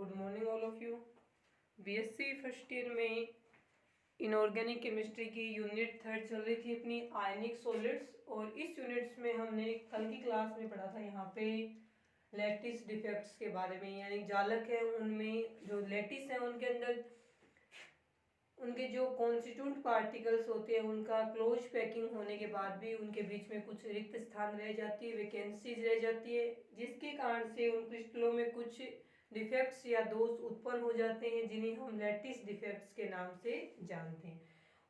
Good morning all of you. BSc first year में inorganic chemistry की unit 3 चल रही थी अपनी आयनिक सॉलिड्स, और इस यूनिट्स में हमने कल की क्लास में पढ़ा था यहाँ पे लैटिस डिफेक्ट्स के बारे में, यानी जालक है उनमें जो लैटिस है उनके अंदर उनके जो कॉन्स्टिट्यूंट पार्टिकल्स होते हैं उनका क्लोज पैकिंग होने के बाद भी उनके बीच में कुछ रिक्त स्थान रह जाती है, वैकेंसीज रह जाती है, जिसके कारण से उन क्रिस्टलों में कुछ डिफेक्ट्स या दोष उत्पन्न हो जाते हैं जिन्हें हम लैटिस डिफेक्ट्स के नाम से जानते हैं।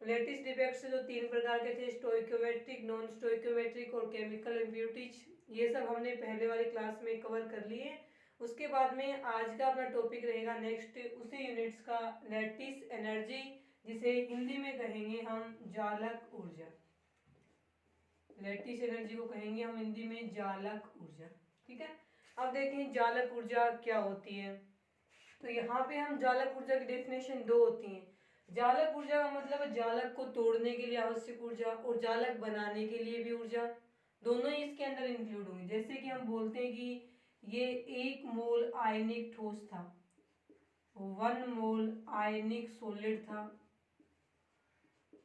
लैटिस डिफेक्ट्स जो 3 प्रकार के थे, स्टोइकोमेट्रिक, नॉन स्टोइकोमेट्रिक और केमिकल इम्प्योरिटीज, ये सब हमने पहले वाली क्लास में कवर कर लिए। उसके बाद में आज का अपना टॉपिक रहेगा नेक्स्ट उसी यूनिट्स का लैटिस एनर्जी, जिसे हिंदी में कहेंगे हम जालक ऊर्जा। लैटिस एनर्जी को कहेंगे हम हिंदी में जालक ऊर्जा। ठीक है, अब देखें जालक ऊर्जा क्या होती है। तो यहाँ पे हम जालक ऊर्जा की डेफिनेशन दो होती है। जालक ऊर्जा का मतलब है जालक को तोड़ने के लिए आवश्यक ऊर्जा और जालक बनाने के लिए भी ऊर्जा, दोनों ही इसके अंदर इंक्लूड होंगे। जैसे कि हम बोलते हैं कि ये 1 मोल आयनिक ठोस था, 1 मोल आयनिक सॉलिड था।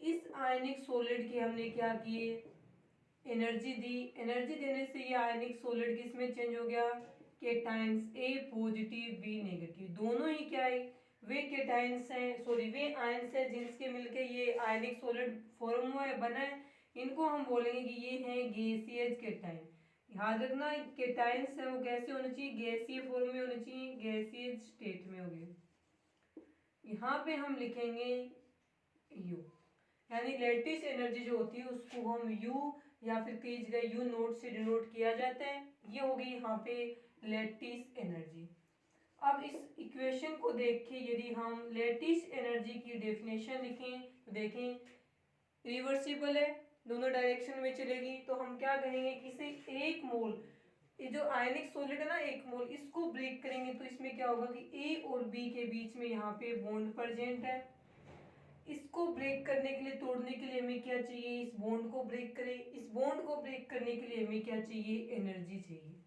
इस आयनिक सॉलिड की हमने क्या किए, एनर्जी दी। एनर्जी देने से ये आयनिक सॉलिड किस में चेंज हो गया, केटाइंस, ए पॉजिटिव बी नेगेटिव, दोनों ही क्या है, वे केटाइंस हैं, सॉरी वे आयंस हैं जिनके मिलके ये आयनिक सॉलिड फॉर्म हुआ है, बना है। इनको हम बोलेंगे कि ये है गैसियस केटाइन। याद रखना केटाइंस है वो कैसे होने चाहिए, गैसीय फॉर्म में होने चाहिए, गैसियस स्टेट में होगी। यहाँ पे हम लिखेंगे यू, यानी लैटिस एनर्जी जो होती है उसको हम यू या फिर कई जगह यू नोट से डिनोट किया जाता है। ये हो गई यहाँ पे लैटिस एनर्जी। अब इस इक्वेशन को देख के यदि हम लैटिस एनर्जी की डेफिनेशन लिखें तो देखें रिवर्सिबल है, दोनों डायरेक्शन में चलेगी। तो हम क्या कहेंगे कि इसे 1 मोल, ये जो आयनिक सॉलिड है ना 1 मोल, इसको ब्रेक करेंगे तो इसमें क्या होगा कि ए और बी के बीच में यहाँ पे बॉन्ड प्रेजेंट है। इसको ब्रेक करने के लिए, तोड़ने के लिए हमें क्या चाहिए, इस बॉन्ड को ब्रेक करें। इस बॉन्ड को ब्रेक करने के लिए हमें क्या चाहिए, एनर्जी चाहिए।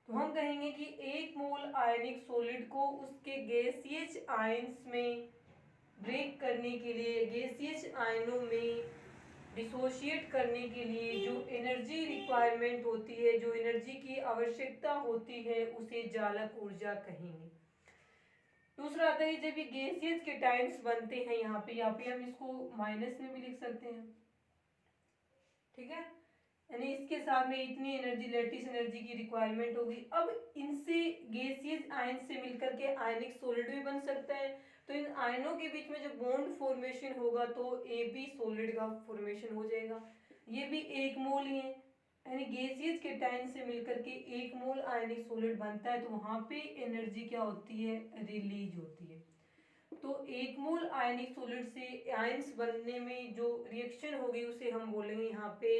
तो हम कहेंगे कि 1 मोल आयनिक सॉलिड को उसके गैसियस आयंस में ब्रेक करने के लिए, गैसियस आयनों में डिसोशिएट करने के लिए जो एनर्जी रिक्वायरमेंट होती है, जो एनर्जी की आवश्यकता होती है, उसे जालक ऊर्जा कहेंगे। दूसरा आता है जब ये गैसियस केटाइंस बनते हैं, यहाँ पे हम इसको माइनस में भी लिख सकते हैं। ठीक है, यानी इसके साथ में इतनी एनर्जी, लैटिस एनर्जी की रिक्वायरमेंट होगी। अब इनसे गैसियस आयन से मिलकर के आयनिक सॉलिड भी बन सकता है। तो इन आयनों के बीच में जो बॉन्ड फॉर्मेशन होगा तो ए बी सॉलिड का फॉर्मेशन हो जाएगा। ये भी 1 मोल ही है, यानी गैसियस केटाइन से मिलकर के 1 मोल आयनिक सॉलिड बनता है। तो वहां पे एनर्जी क्या होती है, रिलीज होती है। तो 1 मोल आयनिक सॉलिड से आयंस बनने में जो रिएक्शन होगी उसे हम बोलेंगे यहाँ पे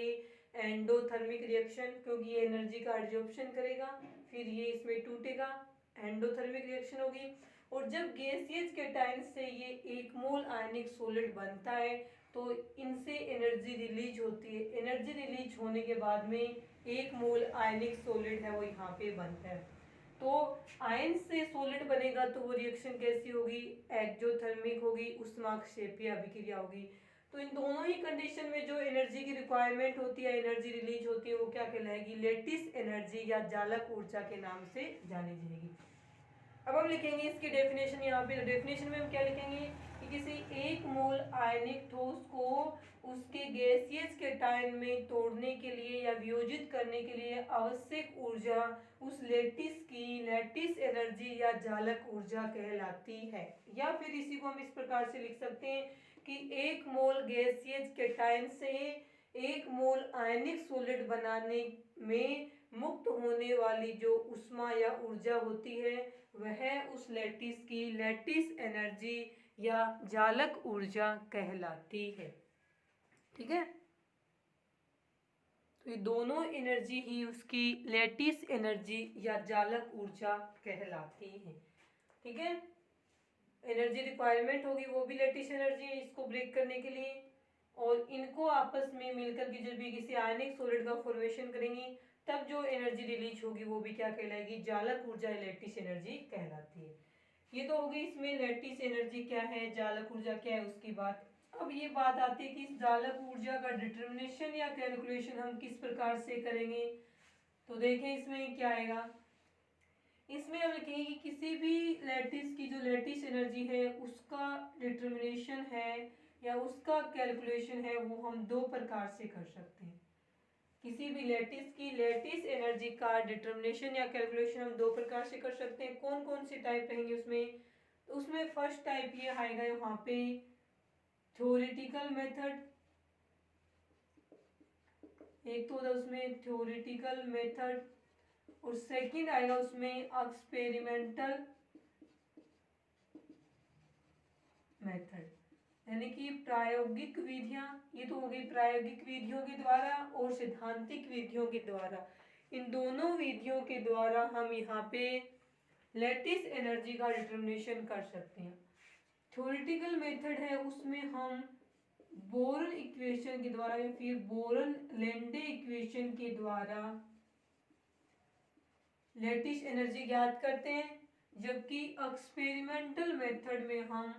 एंडोथर्मिक रिएक्शन, क्योंकि ये एनर्जी का एब्जॉर्प्शन करेगा, फिर ये इसमें टूटेगा, एंडोथर्मिक रिएक्शन होगी। और जब गैसियस केटाइन से ये 1 मोल आयनिक सॉलिड बनता है तो इनसे एनर्जी रिलीज होती है। एनर्जी रिलीज होने के बाद में 1 मोल आयनिक सॉलिड है वो यहाँ पे बनता है। तो आयन से सॉलिड बनेगा तो वो रिएक्शन कैसी होगी, एक्सोथर्मिक होगी, ऊष्माक्षेपीय अभिक्रिया होगी। तो इन दोनों ही कंडीशन में जो एनर्जी की रिक्वायरमेंट होती है, एनर्जी रिलीज होती है, वो क्या कहलाएगी, लैटिस एनर्जी या जालक ऊर्जा के नाम से जानी जाएगी। अब हम लिखेंगे इसकी डेफिनेशन। यहाँ पे डेफिनेशन में हम क्या लिखेंगे कि किसी 1 मोल आयनिक ठोस को उसके गैसियस केटाइन में तोड़ने के लिए या वियोजित करने के लिए आवश्यक ऊर्जा उस लैटिस की लैटिस एनर्जी या जालक ऊर्जा कहलाती है। या फिर इसी को हम इस प्रकार से लिख सकते हैं कि 1 मोल गैसियस केटाइन से 1 मोल आयनिक सॉलिड बनाने में मुक्त होने वाली जो ऊष्मा या ऊर्जा होती है वह उस लैटिस की लैटिस एनर्जी या जालक ऊर्जा कहलाती है। ठीक है, तो ये दोनों एनर्जी ही उसकी लैटिस एनर्जी या जालक ऊर्जा कहलाती है। ठीक है, एनर्जी रिक्वायरमेंट होगी वो भी लैटिस एनर्जी है इसको ब्रेक करने के लिए, और इनको आपस में मिलकर के जब भी किसी आयनिक सॉलिड का फॉर्मेशन करेंगी तब जो एनर्जी रिलीज होगी वो भी क्या कहलाएगी, जालक ऊर्जा, लैटिस एनर्जी कहलाती है। ये तो हो गई इसमें लैटिस एनर्जी क्या है, जालक ऊर्जा क्या है उसकी बात। अब ये बात आती है कि इस जालक ऊर्जा का डिटर्मिनेशन या कैलकुलेशन हम किस प्रकार से करेंगे। तो देखें इसमें क्या आएगा, इसमें हम लिखेंगे कि किसी भी लैटिस की जो लैटिस एनर्जी है उसका डिटर्मिनेशन है या उसका कैलकुलेशन है वो हम दो प्रकार से कर सकते हैं। किसी भी लैटिस की लैटिस एनर्जी का डिटर्मिनेशन या कैलकुलेशन हम दो प्रकार से कर सकते हैं। कौन कौन से टाइप रहेंगे उसमें, तो उसमें फर्स्ट टाइप ये आएगा यहाँ पे थ्योरेटिकल मेथड, एक तो उसमें थ्योरेटिकल मेथड, और सेकंड आएगा उसमें एक्सपेरिमेंटल मेथड, यानी कि प्रायोगिक विधियां। ये तो हो गई प्रायोगिक विधियों के द्वारा और सैद्धांतिक विधियों के द्वारा। इन दोनों विधियों के द्वारा हम यहाँ पे लैटिस एनर्जी का डिटर्मिनेशन कर सकते हैं। थ्योरेटिकल मेथड है उसमें हम बोरन इक्वेशन के द्वारा या फिर बोरन लेंडे इक्वेशन के द्वारा लैटिस एनर्जी ज्ञात करते हैं, जबकि एक्सपेरिमेंटल मेथड में हम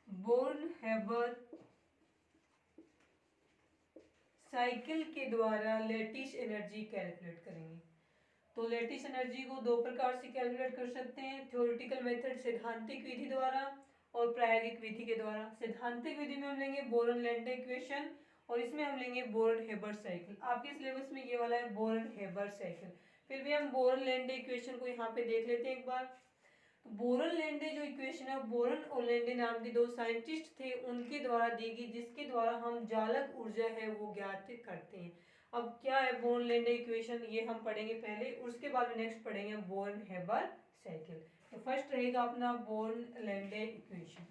बोर्न हेबर साइकिल के द्वारा लैटिस एनर्जी कैलकुलेट करेंगे। तो लैटिस एनर्जी को दो प्रकार से कैलकुलेट कर सकते हैं, थ्योरेटिकल मेथड सैद्धांतिक विधि द्वारा और प्रायोगिक विधि के द्वारा। सैद्धांतिक विधि में हम लेंगे बोरन लेंडे इक्वेशन और इसमें हम लेंगे बोरन हेबर साइकिल। आपके सिलेबस में ये वाला है बोरन हेबर साइकिल, फिर भी हम बोरन लेंडे इक्वेशन को यहाँ पे देख लेते हैं एक बार। तो बोरन लेंडे जो इक्वेशन है, बोरन और लेंडे नाम के दो साइंटिस्ट थे उनके द्वारा दी गई, जिसके द्वारा हम जालक ऊर्जा है वो ज्ञात करते हैं। अब क्या है बोरन लेंडे इक्वेशन, ये हम पढ़ेंगे पहले, उसके बाद नेक्स्ट पढ़ेंगे बोरन हेबर साइकिल। तो फर्स्ट रहेगा अपना boron Lende equation.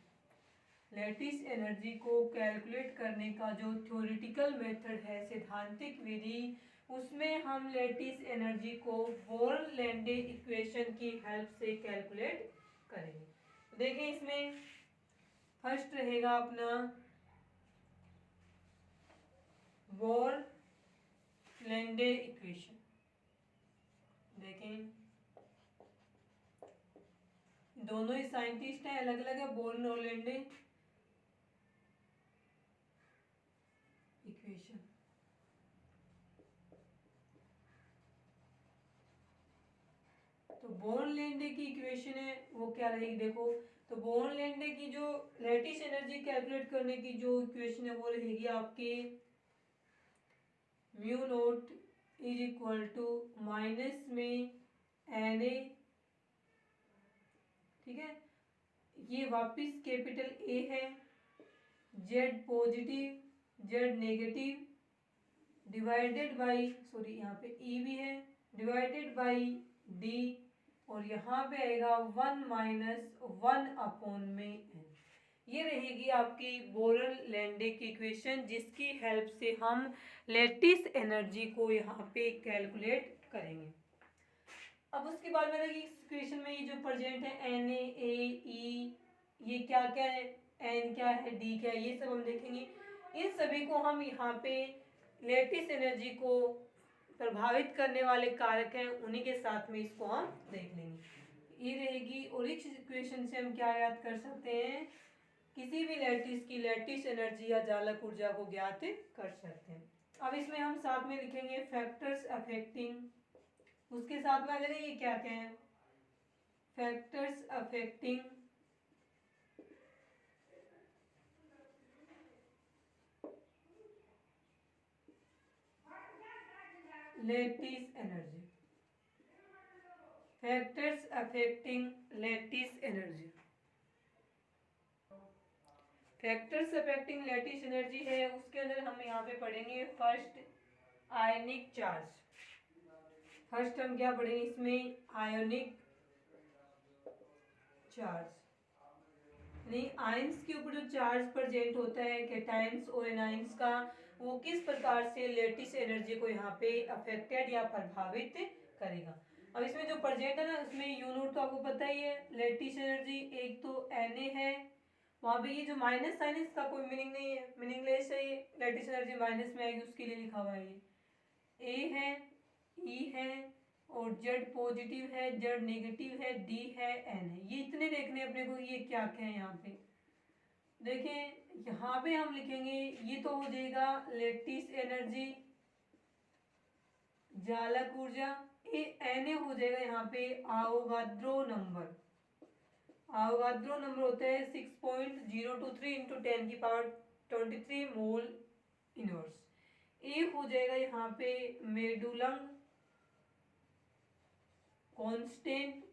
Lattice energy को कैलकुलेट करने का जो थ्योरेटिकल मेथड है, सैद्धांतिक विधि, उसमें हम लैटिस एनर्जी को बोरन लेंडे इक्वेशन की हेल्प से कैलकुलेट करेंगे। तो देखें इसमें फर्स्ट रहेगा अपना बोरन लेंडे इक्वेशन। देखें दोनों ही साइंटिस्ट हैं, अलग अलग है, बोरन और लेंडे इक्वेशन। तो बोर्न लेंडे की इक्वेशन है वो क्या रहेगी, देखो तो बोर्न लेंडे की जो लैटिस एनर्जी कैलकुलेट करने की जो इक्वेशन है वो रहेगी आपके mu naught is equal to minus में एन ए, ठीक है, ये वापिस कैपिटल ए है, Z positive Z negative divided by, sorry यहाँ पे ई भी है, डिवाइडेड बाई डी, और यहाँ पे आएगा 1 माइनस 1 अपॉन में एन। ये रहेगी आपकी बोरन लेंडे की इक्वेशन, जिसकी हेल्प से हम लैटिस एनर्जी को यहाँ पे कैलकुलेट करेंगे। अब उसके बाद में देखिए इस इक्वेशन में ये जो प्रेजेंट है एन ए ई, ये क्या क्या है, एन क्या है, डी क्या है, ये सब हम देखेंगे। इन सभी को हम यहाँ पे लैटिस एनर्जी को प्रभावित करने वाले कारक हैं उन्हीं के साथ में इसको हम देख लेंगे। ये रहेगी, और इस इक्वेशन से हम क्या याद कर सकते हैं, किसी भी लैटिस की लैटिस एनर्जी या जालक ऊर्जा को ज्ञात कर सकते हैं। अब इसमें हम साथ में लिखेंगे फैक्टर्स अफेक्टिंग, उसके साथ में आ जाएगा ये क्या क्या है, factors affecting lattice energy, factors affecting lattice energy. Factors affecting lattice energy है उसके अंदर हम यहाँ पे पढ़ेंगे फर्स्ट आयनिक चार्ज। फर्स्ट हम क्या पढ़ेंगे इसमें, आयोनिक चार्ज, यानी आयंस के ऊपर जो चार्ज प्रेजेंट होता है कैटायंस और एनायंस का, वो किस प्रकार से लैटिस एनर्जी को यहाँ पे अफेक्टेड या प्रभावित करेगा। अब इसमें जो प्रेजेंट है ना उसमें यू नोट तो आपको पता ही है, लैटिस एनर्जी एक तो Na है, वहाँ पे ये जो माइनस साइन है इसका कोई मीनिंग नहीं है, मीनिंगलेस है, ये लैटिस एनर्जी माइनस में आएगी उसके लिए लिखा हुआ है। ये ए है, E है और Z पॉजिटिव है, Z नेगेटिव है, D है, N है। ये इतने देखने अपने को, ये क्या क्या है यहाँ पे देखें। यहाँ पे हम लिखेंगे ये तो हो जाएगा लैटिस एनर्जी, जालक ऊर्जा। ये Na हो जाएगा यहाँ पे आवोगाद्रो नंबर। आवोगाद्रो नंबर होता है 6.023 इंटू 10⁻23 मोल इनवर्स। ए हो जाएगा यहाँ पे मेडुलम कांस्टेंट।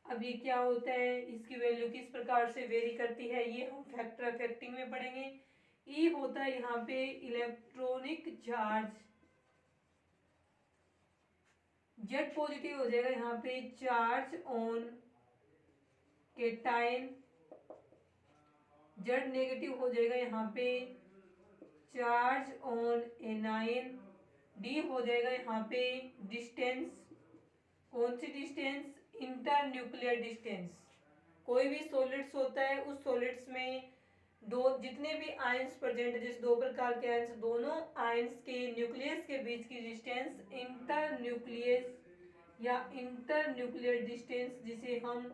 अब ये क्या होता है, इसकी वैल्यू किस प्रकार से वेरी करती है, ये हम फैक्टर अफेक्टिंग में पढ़ेंगे। ई होता है यहाँ पे इलेक्ट्रॉनिक चार्ज। जेड पॉजिटिव हो जाएगा यहाँ पे charge on cation. Z negative हो जाएगा यहाँ पे चार्ज ऑन एनाइन। डी हो जाएगा यहाँ पे डिस्टेंस। कौन सी डिस्टेंस, इंटर न्यूक्लियर डिस्टेंस। कोई भी सॉलिड्स होता है उस सॉलिड्स में दो जितने भी आयंस प्रेजेंट है, जैसे दो प्रकार के आयंस, दोनों आयंस के न्यूक्लियस के बीच की डिस्टेंस इंटर न्यूक्लियस या इंटर न्यूक्लियर डिस्टेंस, जिसे हम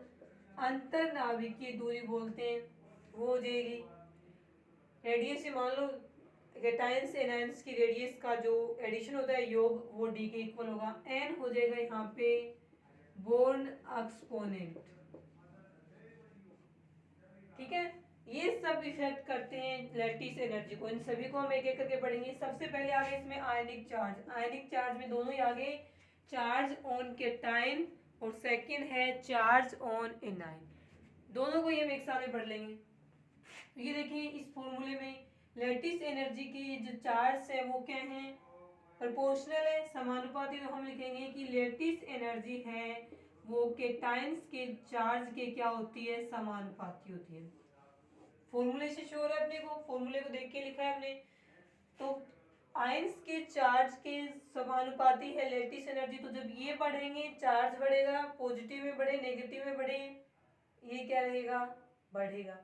अंतर नाभिकीय दूरी बोलते हैं, वो हो जाएगी। रेडियस मान लो कैटायंस एनायंस की रेडियस का जो एडिशन होता है योग, वो डी के इक्वल होगा। एन हो जाएगा यहाँ पे बोर्न एक्सपोनेंट। ठीक है, ये सब इफेक्ट करते हैं लैटिस एनर्जी को। इन सभी को हम एक एक करके पढ़ेंगे। सबसे पहले आगे इसमें आयनिक चार्ज। आयनिक चार्ज में दोनों ही आगे चार्ज ऑन कैटायन और सेकंड है चार्ज ऑन एनायन। दोनों को ये हम एक साथ में पढ़ लेंगे। ये देखिए इस फॉर्मूले में लैटिस एनर्जी की जो चार्ज है वो क्या है, प्रोपोर्शनल है, समानुपाती। तो हम लिखेंगे कि लैटिस एनर्जी है वो कैटायंस के चार्ज के क्या होती है, समानुपाती होती है। फॉर्मूले से श्योर है अपने को, फॉर्मूले को देख के लिखा है हमने। तो आयंस के चार्ज के समानुपाती है लैटिस एनर्जी। तो जब ये बढ़ेंगे चार्ज बढ़ेगा, पॉजिटिव में बढ़े नेगेटिव में बढ़े, ये क्या रहेगा, बढ़ेगा।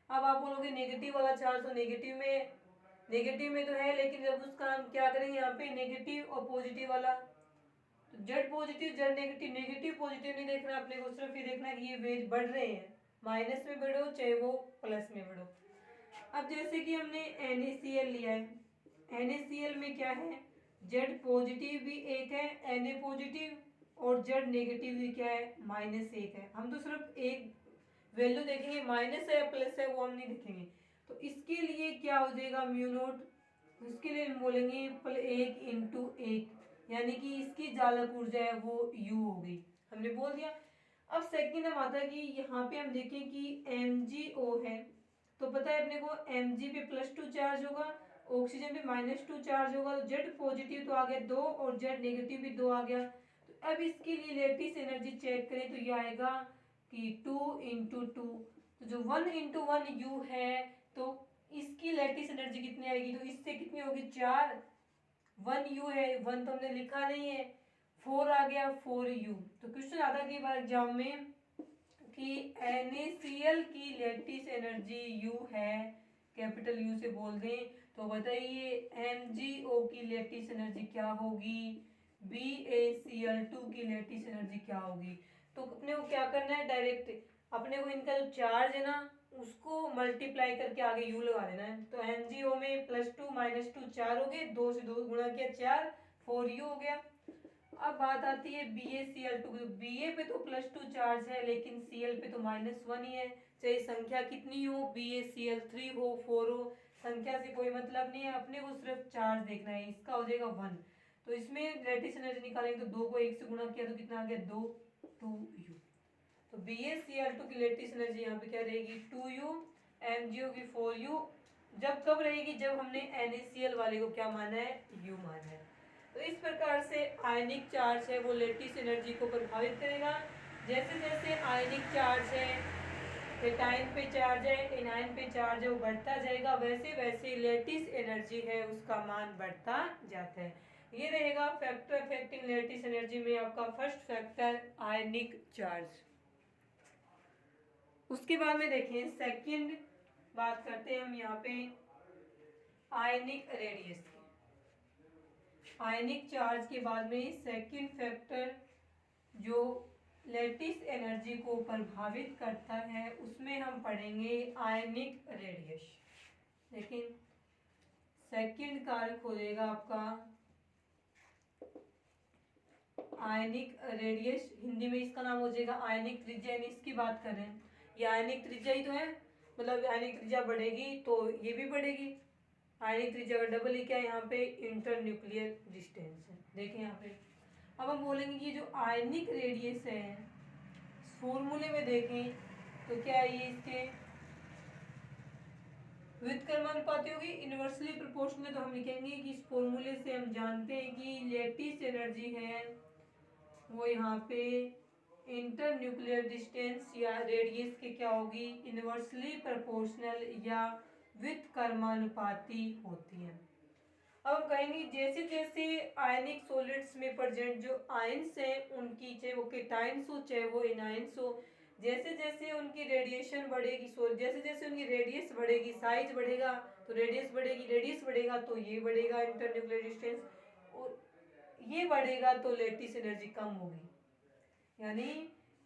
अब आप बोलोगे नेगेटिव वाला चार्ज, तो नेगेटिव में तो है, लेकिन जब उसका हम क्या करेंगे यहाँ पे नेगेटिव और पॉजिटिव वाला, तो Z positive Z negative, negative positive नहीं देखना अपने को, सिर्फ ये देखना कि ये वेज बढ़ रहे हैं, माइनस में बढ़ो चाहे वो प्लस में बढ़ो। अब जैसे कि हमने NaCl लिया है, NaCl में क्या है, जेड पॉजिटिव भी एक है Na पॉजिटिव और जेड नेगेटिव भी क्या है, -1 है। हम तो सिर्फ एक वैल्यू देखेंगे, माइनस है या प्लस है वो हम नहीं देखेंगे। तो इसके लिए क्या हो जाएगा म्यू नोट, इसके लिए हम बोलेंगे 1 इंटू 1, यानी कि इसकी जालक ऊर्जा है वो U हो गई, हमने बोल दिया। अब सेकंड हम आता है कि यहाँ पे हम देखें कि MgO है, तो पता है अपने को Mg पे +2 चार्ज होगा, ऑक्सीजन पे -2 चार्ज होगा। तो जेड पॉजिटिव तो आ गया 2 और जेड नेगेटिव भी 2 आ गया। तो अब इसके लिए लैटिस एनर्जी चेक करें तो ये आएगा कि 2 इंटू 2, तो जो 1 इंटू 1 U है, तो इसकी लैटिस एनर्जी कितनी आएगी, तो इससे कितनी होगी 4, 1 U है, 1 तो हमने लिखा नहीं है, 4 आ गया 4 U। तो क्वेश्चन आता है कि बार एग्जाम में कि NaCl की लैटिस एनर्जी U है, कैपिटल U से बोल दें, तो बताइए MgO की लैटिस एनर्जी क्या होगी, BaCl2 की लैटिस एनर्जी क्या होगी। तो अपने को क्या करना है, डायरेक्ट अपने को इनका जो चार्ज है ना उसको मल्टीप्लाई करके आगे U लगा देना है। तो MgO में +2 -2 4 हो गए, 2 से 2 गुणा किया 4, 4U हो गया। अब बात आती है BaCl2, Ba पे तो +2 चार्ज है लेकिन Cl पे तो -1 ही है, चाहे संख्या कितनी हो, BaCl3 हो 4 हो, संख्या से कोई मतलब नहीं है, अपने को सिर्फ चार्ज देखना है। इसका हो जाएगा 1। तो इसमें लैटिस एनर्जी निकालेंगे तो 2 को 1 से गुणा किया तो कितना आ गया 2, 2U। तो BaCl2 की लैटिस एनर्जी यहाँ पे क्या रहेगी 2U, MgO की 4U। जब कब रहेगी, जब हमने NaCl वाले को क्या माना है, U माना है। तो इस प्रकार से आयनिक चार्ज है वो लैटिस एनर्जी को प्रभावित करेगा। जैसे जैसे आयनिक चार्ज है, कैटायन पे चार्ज है, एनायन पे चार्ज है, वो बढ़ता जाएगा, वैसे वैसे लैटिस एनर्जी है उसका मान बढ़ता जाता है। ये रहेगा फैक्टर अफेक्टिंग लैटिस एनर्जी में आपका फर्स्ट फैक्टर आयनिक चार्ज। उसके बाद में देखें सेकंड बात करते हैं हम यहाँ पे आयनिक रेडियस की। आयनिक चार्ज के बाद में सेकंड फैक्टर जो लैटिस एनर्जी को प्रभावित करता है उसमें हम पढ़ेंगे आयनिक रेडियस। लेकिन सेकंड कारक हो जाएगा आपका आयनिक रेडियस, हिंदी में इसका नाम हो जाएगा आयनिक त्रिज्या। इसकी बात करें, ये आयनिक त्रिज्या ही तो है, मतलब आयनिक त्रिज्या बढ़ेगी तो ये भी बढ़ेगी। आयनिक त्रिज्या का डबल ही क्या है यहाँ पे, इंटर न्यूक्लियर डिस्टेंस है। देखें यहाँ पे अब हम बोलेंगे कि जो आयनिक रेडियस है फॉर्मूले में देखें तो क्या है, ये इसके व्युत्क्रमानुपाती होगी, इनवर्सली प्रोपोर्शनल। तो हम लिखेंगे कि इस फॉर्मूले से हम जानते हैं कि लैटिस एनर्जी है वो यहाँ पे इंटर न्यूक्लियर डिस्टेंस या रेडियस के क्या होगी, इनवर्सली प्रोपोर्शनल या व्युत्क्रमानुपाती होती है। अब हम कहेंगे जैसे जैसे आयनिक सॉलिड्स में प्रेजेंट जो आयंस हैं उनकी, चाहे वो केटायंस हो चाहे वो एनायंस हो, जैसे जैसे उनकी रेडिएशन बढ़ेगी, जैसे जैसे उनकी रेडियस बढ़ेगी, साइज बढ़ेगा तो रेडियस बढ़ेगी, रेडियस बढ़ेगा तो ये बढ़ेगा इंटर न्यूक्लियर डिस्टेंस, और ये बढ़ेगा तो लैटिस एनर्जी कम होगी। यानी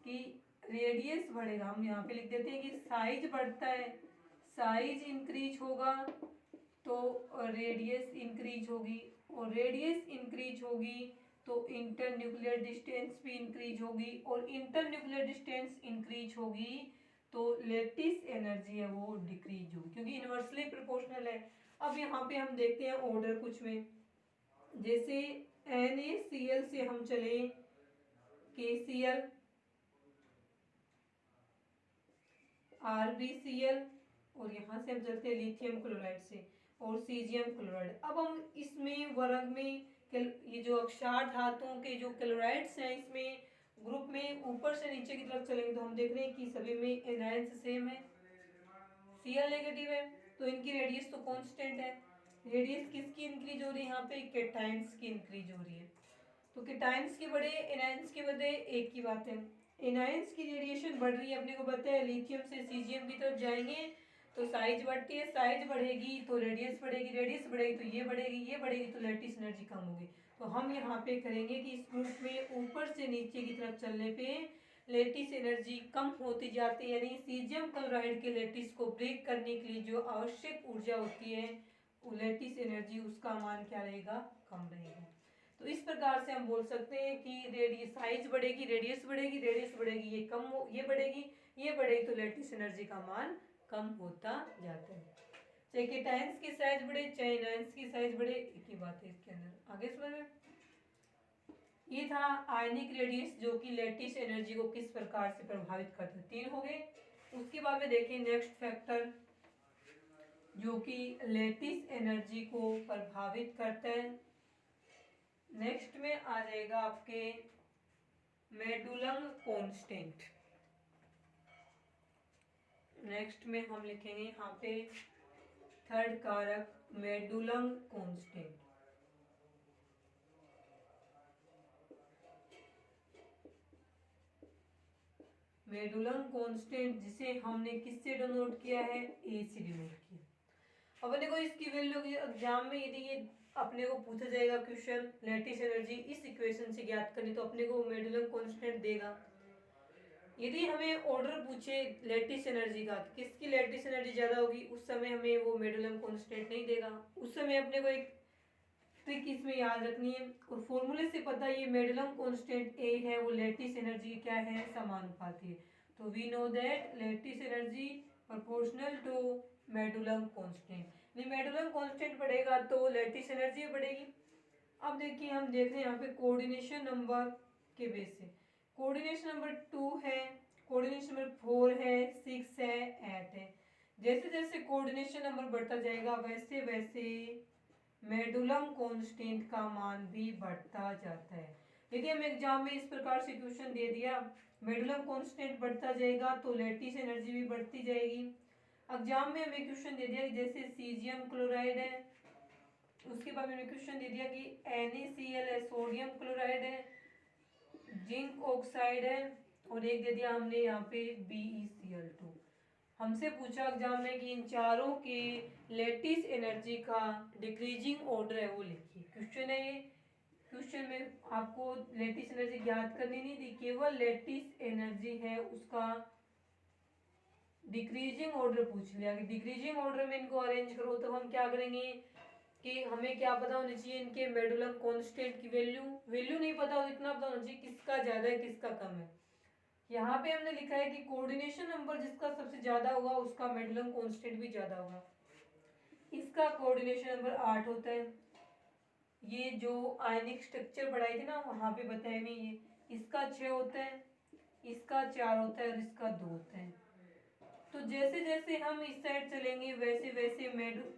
कि रेडियस बढ़ेगा, हम यहाँ पे लिख देते हैं कि साइज बढ़ता है, साइज इंक्रीज होगा तो रेडियस इंक्रीज होगी, और रेडियस इंक्रीज होगी तो इंटर न्यूक्लियर डिस्टेंस भी इंक्रीज होगी, और इंटर न्यूक्लियर डिस्टेंस इंक्रीज होगी तो लैटिस एनर्जी है वो डिक्रीज होगी, क्योंकि इनवर्सली प्रोपोर्शनल है। अब यहाँ पे हम देखते हैं ऑर्डर कुछ में, जैसे NaCl से हम चले KCl, RbCl, और यहाँ से हम चलते हैं लिथियम क्लोराइड से और सीजियम क्लोराइड। अब हम इसमें वर्ग में ये जो अक्षार धातुओं के जो क्लोराइड्स हैं इसमें ग्रुप में ऊपर से नीचे की तरफ चलेंगे तो हम देख रहे हैं कि सभी में एनायंस सेम है, Cl नेगेटिव है तो इनकी रेडियस तो कांस्टेंट है। रेडियस किसकी इंक्रीज हो रही है, यहाँ पे केटायंस की इंक्रीज हो रही है, तो केटायंस की बढ़े एनायंस की बढ़े एक की बात है। एनायंस की रेडिएशन बढ़ रही है, अपने को पता है लिथियम से सीजियम की तरफ जाएंगे तो साइज बढ़ती है, साइज बढ़ेगी तो रेडियस बढ़ेगी, रेडियस बढ़ेगी तो ये बढ़ेगी, ये बढ़ेगी तो लैटिस एनर्जी कम होगी। तो हम यहाँ पे करेंगे कि इस ग्रुप में ऊपर से नीचे की तरफ चलने पे लैटिस एनर्जी कम होती जाती है, यानी सीजियम क्लोराइड के लैटिस को ब्रेक करने के लिए जो आवश्यक ऊर्जा होती है वो लैटिस एनर्जी, उसका मान क्या रहेगा, कम रहेगा। तो इस प्रकार से हम बोल सकते हैं कि रेडियस साइज बढ़ेगी, रेडियस बढ़ेगी, रेडियस बढ़ेगी, ये कम हो, ये बढ़ेगी, ये बढ़ेगी तो लैटिस एनर्जी का मान कम होता जाता है। चाहे केटायंस की साइज बढ़े चाहे एनायंस की साइज बढ़े, एक ही बात है इसके अंदर। आगे समझ में, ये था आयनिक रेडियस जो कि लैटिस एनर्जी को किस प्रकार से प्रभावित करता है। 3 हो गए। उसके बाद में देखें नेक्स्ट फैक्टर जो कि लैटिस एनर्जी को प्रभावित करता है। नेक्स्ट में आ जाएगा आपके मेडुलम कांस्टेंट। नेक्स्ट में हम लिखेंगे यहाँ पे थर्ड कारक मेडुलम कांस्टेंट। मेडुलम कांस्टेंट जिसे हमने किससे डिनोट किया है, ए से डिनोट किया। अब अपने को इसकी वैल्यू एग्जाम में यदि ये अपने को पूछा जाएगा क्वेश्चन लैटिस एनर्जी इस इक्वेशन से ज्ञात करनी तो अपने को मेडुलम कांस्टेंट देगा। यदि हमें ऑर्डर पूछे लैटिस एनर्जी का किसकी लैटिस एनर्जी ज्यादा होगी, उस समय हमें वो मेडुलम कांस्टेंट नहीं देगा। उस समय अपने को एक ट्रिक इसमें याद रखनी है, और फॉर्मूले से पता है ये मेडुलम कांस्टेंट ए है वो लैटिस एनर्जी क्या है, समानुपाती है। तो we know that lattice energy proportional to Madelung constant. नहीं मेडुलम कांस्टेंट बढ़ेगा तो लैटिस एनर्जी बढ़ेगी। अब देखिए हम देख रहे हैं यहाँ पे कोऑर्डिनेशन नंबर के बेस से, कोऑर्डिनेशन नंबर 2 है, कोऑर्डिनेशन नंबर 4 है, 6 है, 8 है। जैसे जैसे कोऑर्डिनेशन नंबर बढ़ता जाएगा वैसे वैसे मेडुलम कांस्टेंट का मान भी बढ़ता जाता है। यदि हम एग्जाम में इस प्रकार से क्वेश्चन दे दिया मेडुलम कांस्टेंट बढ़ता जाएगा तो लैटिस एनर्जी भी बढ़ती जाएगी। एग्जाम में हमें क्वेश्चन दे दिया जैसे सीजियम क्लोराइड है, उसके बाद मैंने क्वेश्चन दे दिया कि NaCl है, सोडियम क्लोराइड है, जिंक ऑक्साइड है, और एक दे दिया हमने यहाँ पे BeCl2। हमसे पूछा एग्जाम में कि इन चारों के लैटिस एनर्जी का डिक्रीजिंग ऑर्डर है वो लिखिए। क्वेश्चन है ये क्वेश्चन में आपको लेटिस एनर्जी ज्ञात करनी नहीं थी, केवल लेटिस एनर्जी है उसका डिक्रीजिंग ऑर्डर पूछ लिया कि डिक्रीजिंग ऑर्डर में इनको अरेंज करो। तो हम क्या करेंगे कि हमें क्या पता होना चाहिए, इनके मेडुलम कांस्टेंट की वैल्यू नहीं पता हो, इतना पता होना चाहिए किसका ज्यादा है किसका कम है। यहाँ पे हमने लिखा है कि कोऑर्डिनेशन नंबर जिसका सबसे ज्यादा होगा उसका मेडुलम कांस्टेंट भी ज्यादा होगा। इसका कोऑर्डिनेशन नंबर 8 होता है। ये जो आयनिक स्ट्रक्चर पढ़ाई थी ना वहां पे बताया नहीं, ये इसका 6 होता है, इसका 4 होता है और इसका 2 होता है। तो जैसे जैसे हम इस साइड चलेंगे वैसे वैसे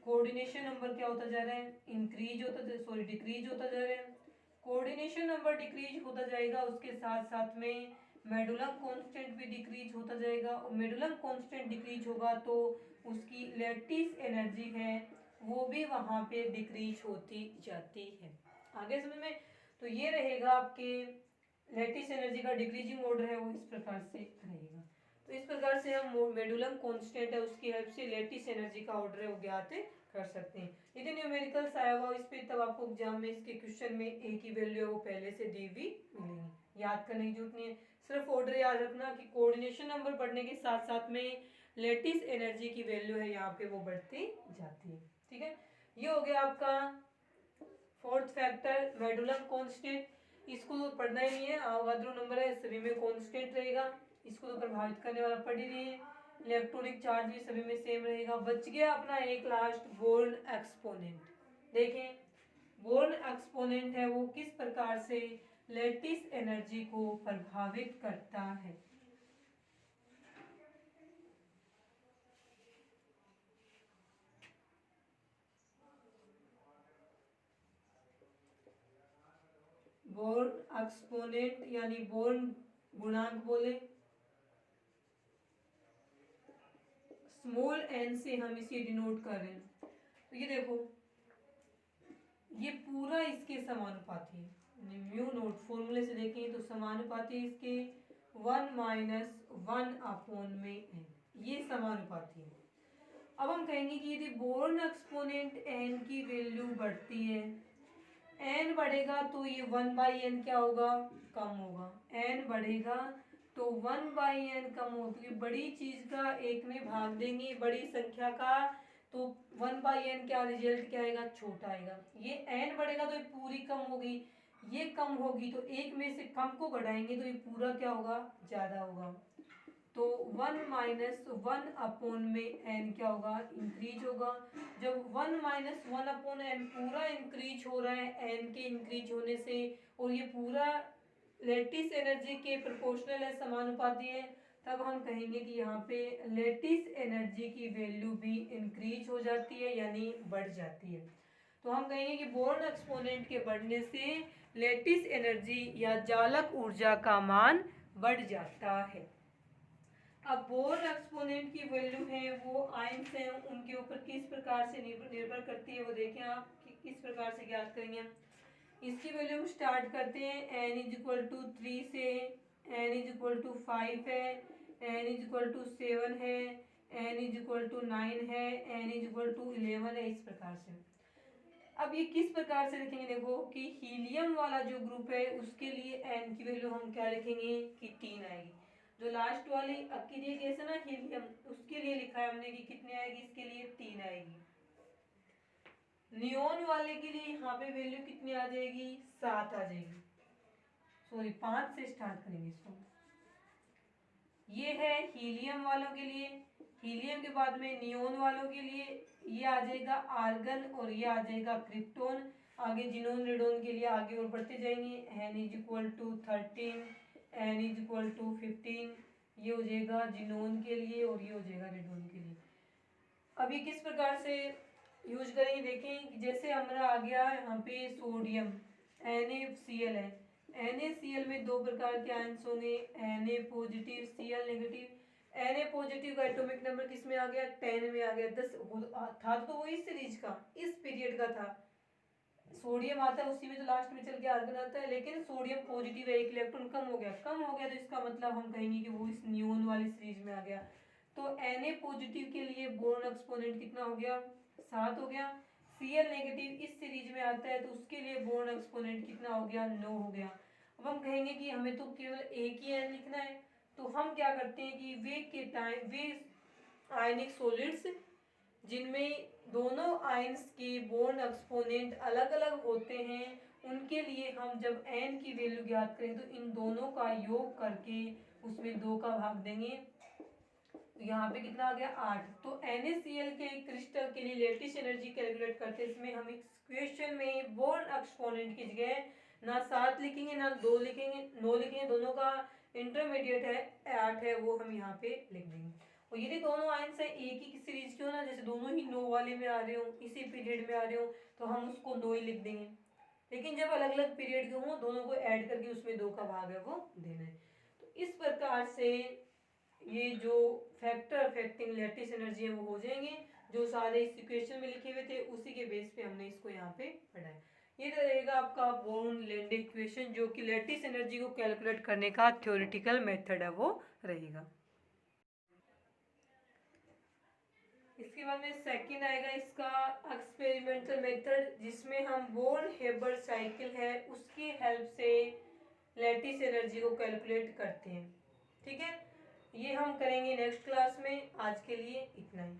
कोऑर्डिनेशन नंबर क्या होता जा रहा है, डिक्रीज होता जा रहा है। कोऑर्डिनेशन नंबर डिक्रीज होता जाएगा, उसके साथ साथ में मेडुलम कांस्टेंट भी डिक्रीज होता जाएगा, और मेडुलम कांस्टेंट डिक्रीज होगा तो उसकी लैटिस एनर्जी है वो भी वहां पे डिक्रीज होती जाती है। आगे समझ में? तो ये रहेगा आपके लैटिस एनर्जी का डिक्रीजिंग ऑर्डर है वो इस प्रकार से रहेगा। तो इस प्रकार से हम मेडुलम कांस्टेंट है उसकी हेल्प से लैटिस एनर्जी का ऑर्डर है वो ज्ञात कर सकते हैं। यदि न्यूमेरिकल्स आया हुआ इस पे तब आपको एग्जाम में इसके क्वेश्चन में एक ही वैल्यू है वो पहले से दी हुई मिलेंगी, याद करने की जरूरत नहीं है। सिर्फ ऑर्डर याद रखना कि कोऑर्डिनेशन नंबर बढ़ने के साथ साथ में लैटिस एनर्जी की वैल्यू है यहाँ पे वो बढ़ती जाती है। ठीक है, ये हो गया आपका फोर्थ फैक्टर मेडुलम कांस्टेंट। इसको तो पढ़ना ही नहीं है, अवोगाद्रो नंबर है सभी में कांस्टेंट रहेगा, इसको तो प्रभावित करने वाला पढ़ ही नहीं है। इलेक्ट्रॉनिक चार्ज भी सभी में सेम रहेगा। बच गया अपना एक लास्ट बोर्न एक्सपोनेंट। देखें बोर्न एक्सपोनेंट है वो किस प्रकार से लैटिस एनर्जी को प्रभावित करता है। बोर्न एक्सपोनेंट यानी बोर्न गुणांक बोले, स्मॉल एन से हम इसे डिनोट कर रहे हैं। तो ये देखो ये पूरा इसके समानुपाती है, म्यू नोट फॉर्मूले से देखें तो समानुपाती इसके 1 - 1 में n, ये समानुपाती है। अब हम कहेंगे कि यदि बोर्न एक्सपोनेंट n की वैल्यू बढ़ती है, n बढ़ेगा तो ये 1/n क्या होगा, कम होगा। n बढ़ेगा तो 1/n कम हो, क्योंकि बड़ी चीज का एक में भाग देंगे बड़ी संख्या का तो 1/n क्या रिजल्ट क्या आएगा, छोटा आएगा। ये n बढ़ेगा तो ये पूरी कम होगी, ये कम होगी तो एक में से कम को घटाएंगे तो ये पूरा क्या होगा, ज्यादा होगा। तो 1 - 1 में n क्या होगा, इंक्रीज होगा। जब 1 - 1 पूरा इंक्रीज हो रहा है n के इंक्रीज होने से, और ये पूरा लैटिस एनर्जी के प्रोपोर्शनल है, समानुपाती है, तब हम कहेंगे कि यहाँ पे लैटिस एनर्जी की वैल्यू भी इंक्रीज हो जाती है यानी बढ़ जाती है। तो हम कहेंगे कि बोर्न एक्सपोनेंट के बढ़ने से लैटिस एनर्जी या जालक ऊर्जा का मान बढ़ जाता है। अब बोर्न एक्सपोनेंट की वैल्यू है वो आयंस हैं उनके ऊपर किस प्रकार से निर्भर करती है वो देखें आप कि किस प्रकार से ज्ञात करेंगे हम। इसकी वैल्यू हम स्टार्ट करते हैं n = 3 से, n = 5 है, n = 7 है, n = 9 है, n = 11 है, इस प्रकार से। अब ये किस प्रकार से लिखेंगे, देखो कि हीलियम वाला जो ग्रुप है उसके लिए n की वैल्यू हम क्या लिखेंगे कि 3 आएगी। जो लास्ट वाली अक्रिय गैस है ना हीलियम, उसके लिए लिखा है हमने कि कितनी आएगी, इसके लिए 3 आएगी। नियोन वाले के लिए यहाँ पे वैल्यू कितनी आ जाएगी, 7 आ जाएगी। सॉरी 5 से स्टार्ट करेंगे इसको। ये है हीलियम वालों के लिए, हीलियम के बाद में नियोन वालों के लिए ये आ जाएगा आर्गन और ये आ जाएगा क्रिप्टोन। आगे जिनोन रेडोन के लिए आगे और बढ़ते जाएंगे, n = 13, n = 15, ये हो जाएगा जिनोन के लिए और ये हो जाएगा रेडोन के लिए। अब ये किस प्रकार से यूज करेंगे देखें कि जैसे हमारा आ गया यहाँ पे सोडियम NaCl है, NaCl में दो प्रकार के आयंस होंगे, Na positive Cl negative. Na positive का एटॉमिक नंबर किस में आ गया, 10 में आ गया। 10 था तो वो इस सीरीज का इस पीरियड का था, सोडियम आता है उसी में तो लास्ट में चल के आर्गन आता है, लेकिन सोडियम पॉजिटिव है, एक इलेक्ट्रॉन कम हो गया तो इसका मतलब हम कहेंगे कि वो इस नियोन वाली सीरीज में आ गया। तो Na पॉजिटिव के लिए बोर्न एक्सपोनेंट कितना हो गया, 7 हो गया। Cl नेगेटिव इस सीरीज में आता है तो उसके लिए बॉन्ड एक्सपोनेंट कितना हो गया, 9 हो गया। अब हम कहेंगे कि हमें तो केवल एक ही आयन लिखना है, तो हम क्या करते हैं कि वे आयनिक सॉलिड्स जिनमें दोनों आयन्स के बॉन्ड एक्सपोनेंट अलग अलग होते हैं, उनके लिए हम जब n की वैल्यू ज्ञात करें तो इन दोनों का योग करके उसमें 2 का भाग देंगे। यहाँ पे कितना आ गया, 8। तो NaCl के क्रिस्टल के लिए लैटिस एनर्जी कैलकुलेट करते हैं। इसमें हम इक्वेशन में बॉन्ड एक्सपोनेंट की जगह ना 7 लिखेंगे ना 2 लिखेंगे, 9 लिखेंगे, दोनों का इंटरमीडिएट है 8 है, वो हम यहाँ पे लिख देंगे। और यदि दोनों आयन्स हैं एक ही सीरीज के हो ना, जैसे दोनों ही 9 वाले में आ रहे हो, इसी पीरियड में आ रहे हो, तो हम उसको 9 ही लिख देंगे। लेकिन जब अलग अलग पीरियड के हों, दोनों को ऐड करके उसमें 2 का भाग है वो देना है। तो इस प्रकार से ये जो फैक्टर अफेक्टिंग लैटिस एनर्जी है वो हो जाएंगे, जो सारे इस इक्वेशन में लिखे हुए थे उसी के बेस पे हमने इसको यहाँ पे पढ़ा है। ये रहेगा आपका बॉर्न-लैंड इक्वेशन, जो कि लैटिस एनर्जी को कैलकुलेट करने का थ्योरेटिकल मेथड है वो रहेगा। इसके बाद में सेकंड आएगा इसका एक्सपेरिमेंटल मेथड, जिसमें हम बॉर्न-हेबर साइकिल है उसकी हेल्प से लैटिस एनर्जी को कैलकुलेट करते हैं। ठीक है, ये हम करेंगे नेक्स्ट क्लास में। आज के लिए इतना ही।